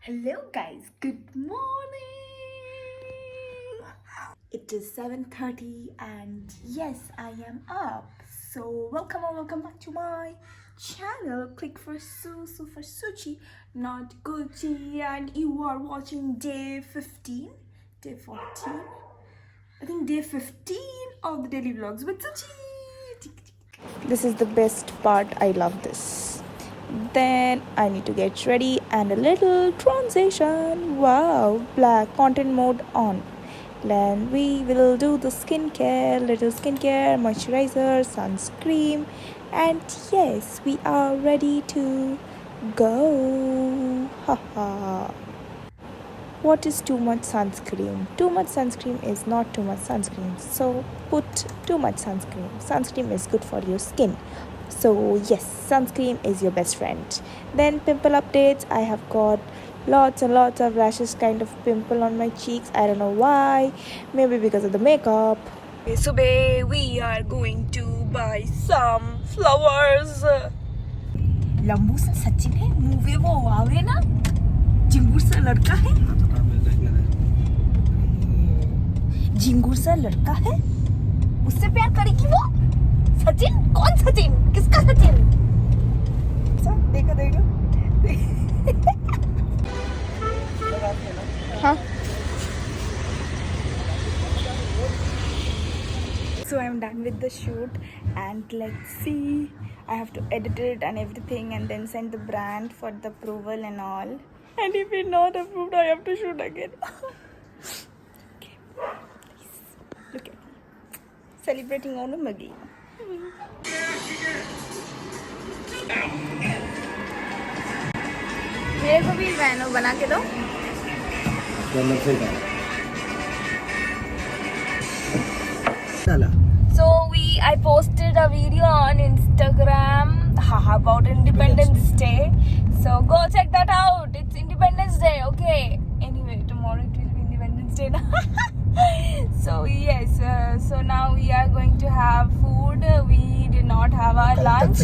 Hello guys, good morning. It is 7:30 and yes, I am up. So welcome or welcome back to my channel. Click for for suchi, not Gucci, and you are watching day 15, day 14. I think day 15 of the daily vlogs with suchi. This is the best part. I love this. Then I need to get ready and a little transition. Wow, black content mode on. Then we will do the little skincare, moisturizer, sunscreen, and yes, we are ready to go. Haha. What is too much sunscreen? Too much sunscreen is not too much sunscreen. So put too much sunscreen. Sunscreen is good for your skin. So yes, sunscreen is your best friend. Then pimple updates. I have got lots and lots of rashes kind of pimple on my cheeks. I don't know why. Maybe because of the makeup. So babe, we are going to buy some flowers. लंबू से सचिन है मुंह पे वो आवे ना जिंगूर सा लड़का है जिंगूर सा लड़का है उससे प्यार करेगी वो सचिन कौन सचिन किसका सचिन सब देखो देखो हाँ So I'm done with the shoot and let's see. I have to edit it and everything and then send the brand for the approval and all. And if it's not approved, I have to shoot again. Okay, please look at me. Celebrating Onam again. मेरे को भी वैनो बना के दो So I posted a video on Instagram about Independence Day. So go check that out. It's Independence Day, okay? Anyway, tomorrow it will be Independence Day. So yes, so now we are going to have food. We did not have our lunch.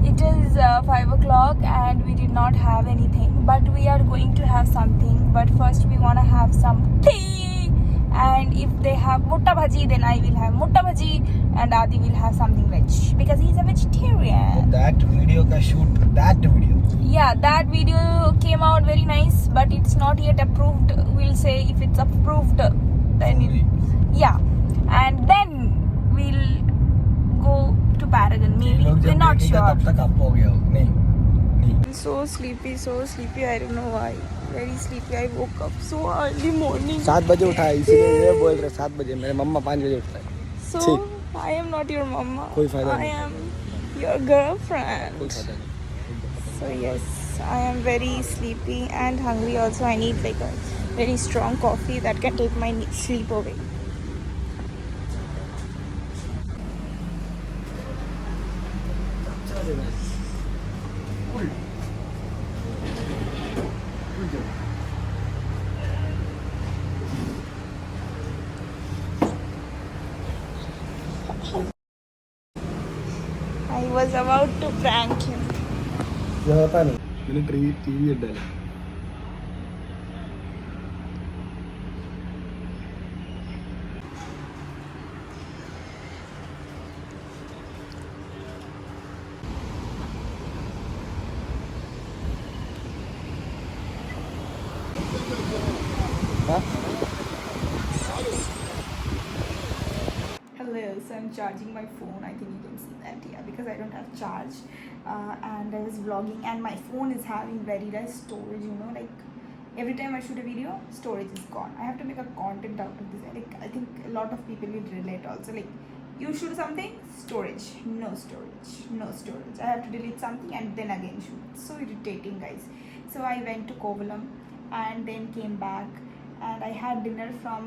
It is 5 o'clock and we did not have anything. But we are going to have something. But first we want to have some tea. And if they have mutta bhaji, then I will have mutta bhaji and Adi will have something veg because he's a vegetarian. That video ka shoot, that video. Yeah, that video came out very nice, but it's not yet approved. We'll say if it's approved, then yeah. And then we'll go to Paragon. Maybe we're not sure. I'm so sleepy. I don't know why. Very sleepy. I woke up so early morning. 7 बजे उठा है इसीलिए ये बोल रहे 7 बजे मेरे मम्मा 5 बजे उठता है. So I am not your mama. कोई फायदा नहीं. I am your girlfriend. कोई फायदा नहीं. So yes, I am very sleepy and hungry also. I need like a very strong coffee that can take my sleep away. I was about to prank him. ये होता नहीं. मैंने TV डाला. Hello, so I'm charging my phone. I think you can see that, yeah, because I don't have charge. And I was vlogging and my phone is having very less storage, like every time I shoot a video, storage is gone. I have to make a content out of this. Like I think a lot of people will relate also. Like you shoot something, storage, no storage. I have to delete something and then again shoot. It's so irritating, guys. So I went to Kovalam and then came back. And I had dinner from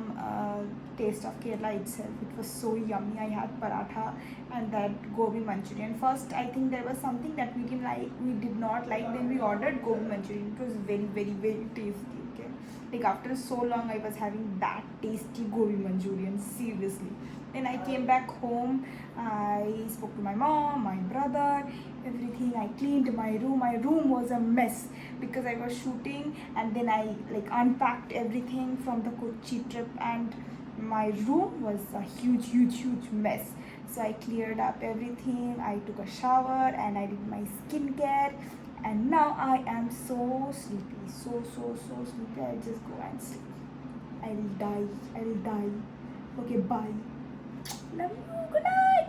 Taste of Kerala itself. It was so yummy. I had paratha and that gobi manchurian. First, I think there was something that we did not like. Then we ordered gobi manchurian. It was very, very, very tasty. Okay, like after so long I was having that tasty gobi manchurian, seriously. Then I came back home, I spoke to my mom, my brother, everything. I cleaned my room. My room was a mess because I was shooting, and then I like unpacked everything from the Kochi trip, and my room was a huge mess. So I cleared up everything, I took a shower, and I did my skincare, and now I am so sleepy, so sleepy. I'll just go and sleep. I'll die. Okay, bye. Love you. Good night.